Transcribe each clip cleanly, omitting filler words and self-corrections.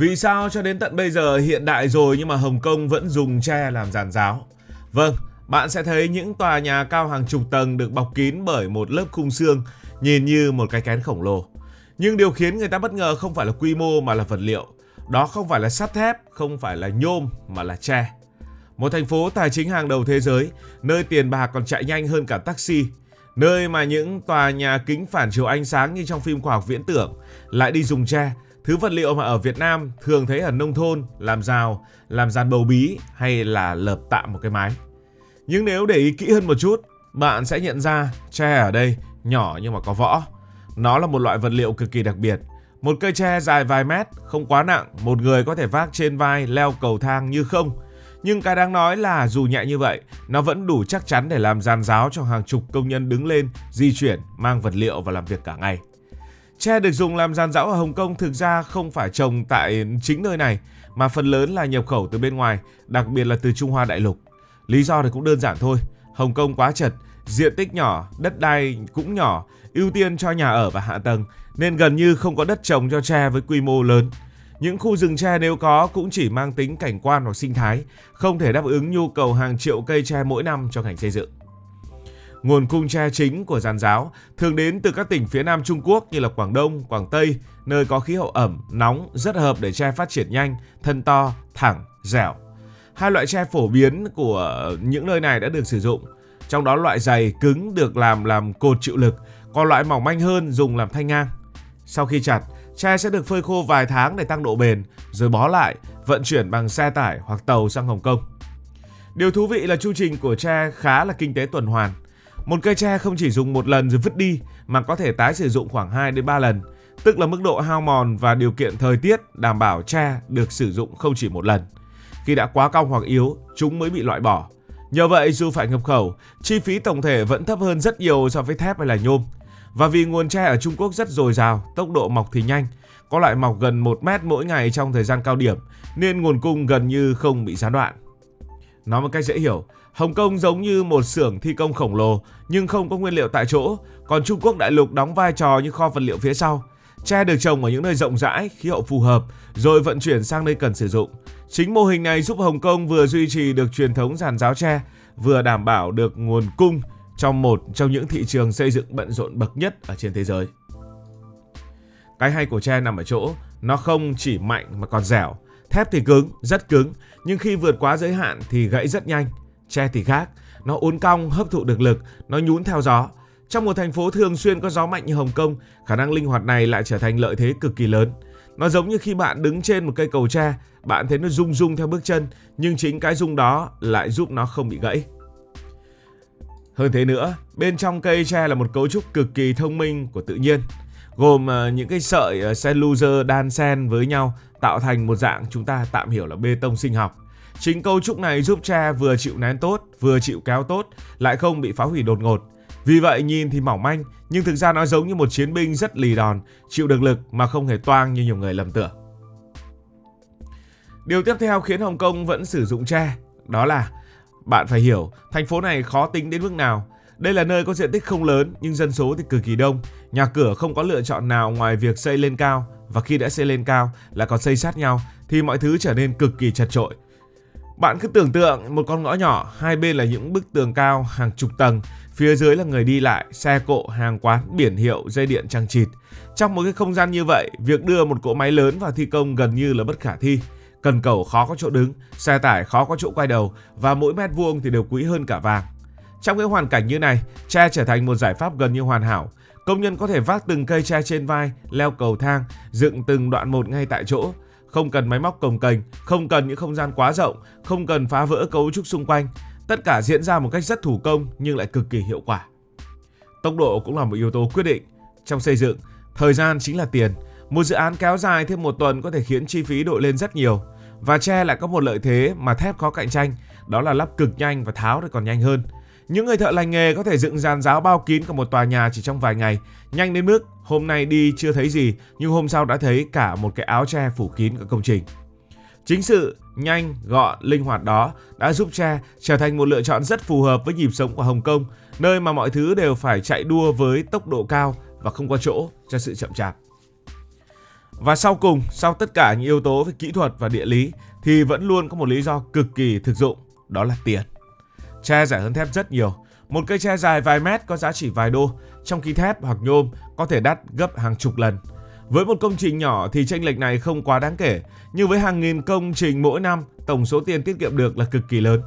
Vì sao cho đến tận bây giờ hiện đại rồi nhưng mà Hồng Kông vẫn dùng tre làm giàn giáo? Vâng, bạn sẽ thấy những tòa nhà cao hàng chục tầng được bọc kín bởi một lớp khung xương nhìn như một cái kén khổng lồ. Nhưng điều khiến người ta bất ngờ không phải là quy mô mà là vật liệu. Đó không phải là sắt thép, không phải là nhôm mà là tre. Một thành phố tài chính hàng đầu thế giới, nơi tiền bạc còn chạy nhanh hơn cả taxi, nơi mà những tòa nhà kính phản chiếu ánh sáng như trong phim khoa học viễn tưởng lại đi dùng tre, thứ vật liệu mà ở Việt Nam thường thấy ở nông thôn, làm rào, làm giàn bầu bí hay là lợp tạm một cái mái. Nhưng nếu để ý kỹ hơn một chút, bạn sẽ nhận ra tre ở đây nhỏ nhưng mà có võ. Nó là một loại vật liệu cực kỳ đặc biệt. Một cây tre dài vài mét, không quá nặng, một người có thể vác trên vai leo cầu thang như không. Nhưng cái đáng nói là dù nhẹ như vậy, nó vẫn đủ chắc chắn để làm giàn giáo cho hàng chục công nhân đứng lên, di chuyển, mang vật liệu và làm việc cả ngày. Tre được dùng làm giàn giáo ở Hồng Kông thực ra không phải trồng tại chính nơi này, mà phần lớn là nhập khẩu từ bên ngoài, đặc biệt là từ Trung Hoa đại lục. Lý do thì cũng đơn giản thôi, Hồng Kông quá chật, diện tích nhỏ, đất đai cũng nhỏ, ưu tiên cho nhà ở và hạ tầng, nên gần như không có đất trồng cho tre với quy mô lớn. Những khu rừng tre nếu có cũng chỉ mang tính cảnh quan hoặc sinh thái, không thể đáp ứng nhu cầu hàng triệu cây tre mỗi năm cho ngành xây dựng. Nguồn cung tre chính của giàn giáo thường đến từ các tỉnh phía Nam Trung Quốc như là Quảng Đông, Quảng Tây, nơi có khí hậu ẩm, nóng, rất hợp để tre phát triển nhanh, thân to, thẳng, dẻo. Hai loại tre phổ biến của những nơi này đã được sử dụng, trong đó loại dày, cứng được làm cột chịu lực, còn loại mỏng manh hơn dùng làm thanh ngang. Sau khi chặt, tre sẽ được phơi khô vài tháng để tăng độ bền, rồi bó lại, vận chuyển bằng xe tải hoặc tàu sang Hồng Kông. Điều thú vị là chu trình của tre khá là kinh tế tuần hoàn. Một cây tre không chỉ dùng một lần rồi vứt đi mà có thể tái sử dụng khoảng 2 đến 3 lần, tức là mức độ hao mòn và điều kiện thời tiết đảm bảo tre được sử dụng không chỉ một lần. Khi đã quá cong hoặc yếu, chúng mới bị loại bỏ. Nhờ vậy dù phải nhập khẩu, chi phí tổng thể vẫn thấp hơn rất nhiều so với thép hay là nhôm. Và vì nguồn tre ở Trung Quốc rất dồi dào, tốc độ mọc thì nhanh, có loại mọc gần 1 mét mỗi ngày trong thời gian cao điểm, nên nguồn cung gần như không bị gián đoạn. Nói một cách dễ hiểu, Hồng Kông giống như một xưởng thi công khổng lồ nhưng không có nguyên liệu tại chỗ, còn Trung Quốc đại lục đóng vai trò như kho vật liệu phía sau. Tre được trồng ở những nơi rộng rãi, khí hậu phù hợp, rồi vận chuyển sang nơi cần sử dụng. Chính mô hình này giúp Hồng Kông vừa duy trì được truyền thống giàn giáo tre, vừa đảm bảo được nguồn cung trong một trong những thị trường xây dựng bận rộn bậc nhất ở trên thế giới. Cái hay của tre nằm ở chỗ, nó không chỉ mạnh mà còn dẻo. Thép thì cứng, rất cứng, nhưng khi vượt quá giới hạn thì gãy rất nhanh. Tre thì khác, nó uốn cong, hấp thụ được lực, nó nhún theo gió. Trong một thành phố thường xuyên có gió mạnh như Hồng Kông, khả năng linh hoạt này lại trở thành lợi thế cực kỳ lớn. Nó giống như khi bạn đứng trên một cây cầu tre, bạn thấy nó rung rung theo bước chân, nhưng chính cái rung đó lại giúp nó không bị gãy. Hơn thế nữa, bên trong cây tre là một cấu trúc cực kỳ thông minh của tự nhiên, gồm những cái sợi cellulose đan xen với nhau tạo thành một dạng chúng ta tạm hiểu là bê tông sinh học. Chính cấu trúc này giúp tre vừa chịu nén tốt, vừa chịu kéo tốt, lại không bị phá hủy đột ngột. Vì vậy nhìn thì mỏng manh, nhưng thực ra nó giống như một chiến binh rất lì đòn, chịu được lực mà không hề toang như nhiều người lầm tưởng. Điều tiếp theo khiến Hồng Kông vẫn sử dụng tre, đó là bạn phải hiểu thành phố này khó tính đến mức nào. Đây là nơi có diện tích không lớn nhưng dân số thì cực kỳ đông, nhà cửa không có lựa chọn nào ngoài việc xây lên cao, và khi đã xây lên cao là còn xây sát nhau thì mọi thứ trở nên cực kỳ chật chội. Bạn cứ tưởng tượng một con ngõ nhỏ, hai bên là những bức tường cao hàng chục tầng, phía dưới là người đi lại, xe cộ, hàng quán, biển hiệu, dây điện chằng chịt. Trong một cái không gian như vậy, việc đưa một cỗ máy lớn vào thi công gần như là bất khả thi. Cần cẩu khó có chỗ đứng, xe tải khó có chỗ quay đầu, và mỗi mét vuông thì đều quý hơn cả vàng. Trong cái hoàn cảnh như này, tre trở thành một giải pháp gần như hoàn hảo. Công nhân có thể vác từng cây tre trên vai, leo cầu thang, dựng từng đoạn một ngay tại chỗ. Không cần máy móc cồng kềnh, không cần những không gian quá rộng, không cần phá vỡ cấu trúc xung quanh. Tất cả diễn ra một cách rất thủ công nhưng lại cực kỳ hiệu quả. Tốc độ cũng là một yếu tố quyết định. Trong xây dựng, thời gian chính là tiền. Một dự án kéo dài thêm một tuần có thể khiến chi phí đội lên rất nhiều. Và tre lại có một lợi thế mà thép khó cạnh tranh, đó là lắp cực nhanh và tháo thì còn nhanh hơn. Những người thợ lành nghề có thể dựng giàn giáo bao kín cả một tòa nhà chỉ trong vài ngày, nhanh đến mức hôm nay đi chưa thấy gì nhưng hôm sau đã thấy cả một cái áo tre phủ kín cả công trình. Chính sự nhanh, gọn, linh hoạt đó đã giúp tre trở thành một lựa chọn rất phù hợp với nhịp sống của Hồng Kông, nơi mà mọi thứ đều phải chạy đua với tốc độ cao và không có chỗ cho sự chậm chạp. Và sau cùng, sau tất cả những yếu tố về kỹ thuật và địa lý thì vẫn luôn có một lý do cực kỳ thực dụng, đó là tiền. Tre rẻ hơn thép rất nhiều. Một cây tre dài vài mét có giá chỉ vài đô, trong khi thép hoặc nhôm có thể đắt gấp hàng chục lần. Với một công trình nhỏ thì chênh lệch này không quá đáng kể, nhưng với hàng nghìn công trình mỗi năm, tổng số tiền tiết kiệm được là cực kỳ lớn.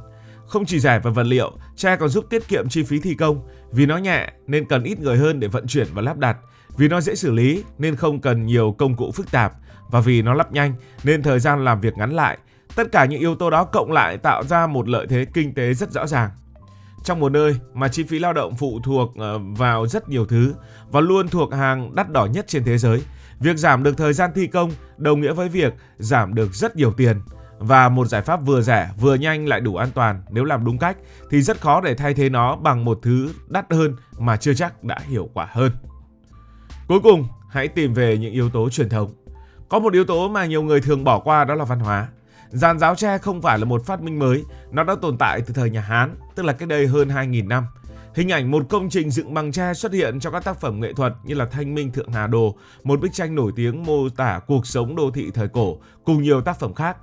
Không chỉ rẻ về vật liệu, tre còn giúp tiết kiệm chi phí thi công, vì nó nhẹ nên cần ít người hơn để vận chuyển và lắp đặt, vì nó dễ xử lý nên không cần nhiều công cụ phức tạp, và vì nó lắp nhanh nên thời gian làm việc ngắn lại. Tất cả những yếu tố đó cộng lại tạo ra một lợi thế kinh tế rất rõ ràng. Trong một nơi mà chi phí lao động phụ thuộc vào rất nhiều thứ và luôn thuộc hàng đắt đỏ nhất trên thế giới, việc giảm được thời gian thi công đồng nghĩa với việc giảm được rất nhiều tiền. Và một giải pháp vừa rẻ, vừa nhanh lại đủ an toàn nếu làm đúng cách thì rất khó để thay thế nó bằng một thứ đắt hơn mà chưa chắc đã hiệu quả hơn. Cuối cùng, hãy tìm về những yếu tố truyền thống. Có một yếu tố mà nhiều người thường bỏ qua, đó là văn hóa. Giàn giáo tre không phải là một phát minh mới, nó đã tồn tại từ thời nhà Hán, tức là cách đây hơn 2.000 năm. Hình ảnh một công trình dựng bằng tre xuất hiện trong các tác phẩm nghệ thuật như là Thanh Minh Thượng Hà Đồ, một bức tranh nổi tiếng mô tả cuộc sống đô thị thời cổ, cùng nhiều tác phẩm khác.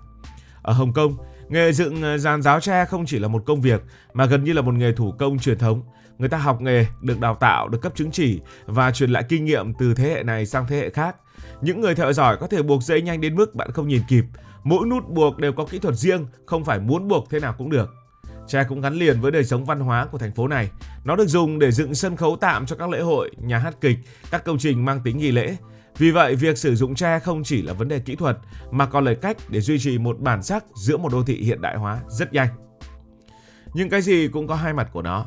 Ở Hồng Kông, nghề dựng giàn giáo tre không chỉ là một công việc mà gần như là một nghề thủ công truyền thống. Người ta học nghề, được đào tạo, được cấp chứng chỉ và truyền lại kinh nghiệm từ thế hệ này sang thế hệ khác. Những người thợ giỏi có thể buộc dây nhanh đến mức bạn không nhìn kịp. Mỗi nút buộc đều có kỹ thuật riêng, không phải muốn buộc thế nào cũng được. Tre cũng gắn liền với đời sống văn hóa của thành phố này. Nó được dùng để dựng sân khấu tạm cho các lễ hội, nhà hát kịch, các công trình mang tính nghi lễ. Vì vậy, việc sử dụng tre không chỉ là vấn đề kỹ thuật mà còn là cách để duy trì một bản sắc giữa một đô thị hiện đại hóa rất nhanh. Nhưng cái gì cũng có hai mặt của nó.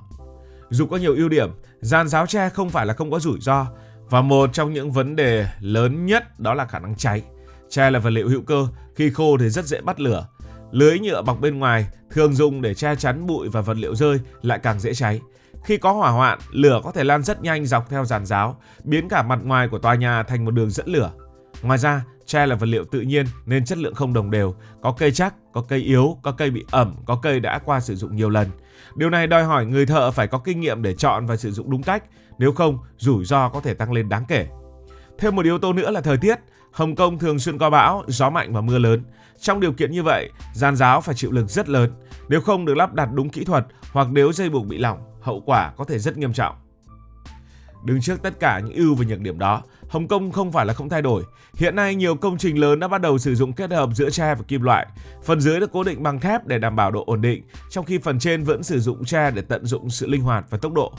Dù có nhiều ưu điểm, giàn giáo tre không phải là không có rủi ro, và một trong những vấn đề lớn nhất đó là khả năng cháy. Tre là vật liệu hữu cơ, khi khô thì rất dễ bắt lửa. Lưới nhựa bọc bên ngoài thường dùng để che chắn bụi và vật liệu rơi lại càng dễ cháy. Khi có hỏa hoạn, lửa có thể lan rất nhanh dọc theo giàn giáo, biến cả mặt ngoài của tòa nhà thành một đường dẫn lửa. Ngoài ra, tre là vật liệu tự nhiên nên chất lượng không đồng đều, có cây chắc, có cây yếu, có cây bị ẩm, có cây đã qua sử dụng nhiều lần. Điều này đòi hỏi người thợ phải có kinh nghiệm để chọn và sử dụng đúng cách, nếu không, rủi ro có thể tăng lên đáng kể. Thêm một yếu tố nữa là thời tiết. Hồng Kông thường xuyên có bão, gió mạnh và mưa lớn. Trong điều kiện như vậy, giàn giáo phải chịu lực rất lớn. Nếu không được lắp đặt đúng kỹ thuật hoặc nếu dây buộc bị lỏng, hậu quả có thể rất nghiêm trọng. Đứng trước tất cả những ưu và nhược điểm đó, Hồng Kông không phải là không thay đổi. Hiện nay nhiều công trình lớn đã bắt đầu sử dụng kết hợp giữa tre và kim loại. Phần dưới được cố định bằng thép để đảm bảo độ ổn định, trong khi phần trên vẫn sử dụng tre để tận dụng sự linh hoạt và tốc độ.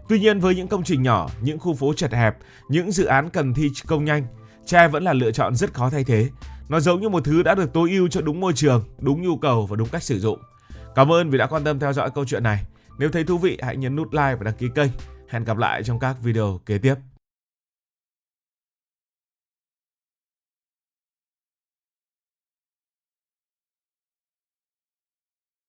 Tuy nhiên, với những công trình nhỏ, những khu phố chật hẹp, những dự án cần thi công nhanh, tre vẫn là lựa chọn rất khó thay thế. Nó giống như một thứ đã được tối ưu cho đúng môi trường, đúng nhu cầu và đúng cách sử dụng. Cảm ơn vì đã quan tâm theo dõi câu chuyện này. Nếu thấy thú vị, hãy nhấn nút like và đăng ký kênh. Hẹn gặp lại trong các video kế tiếp.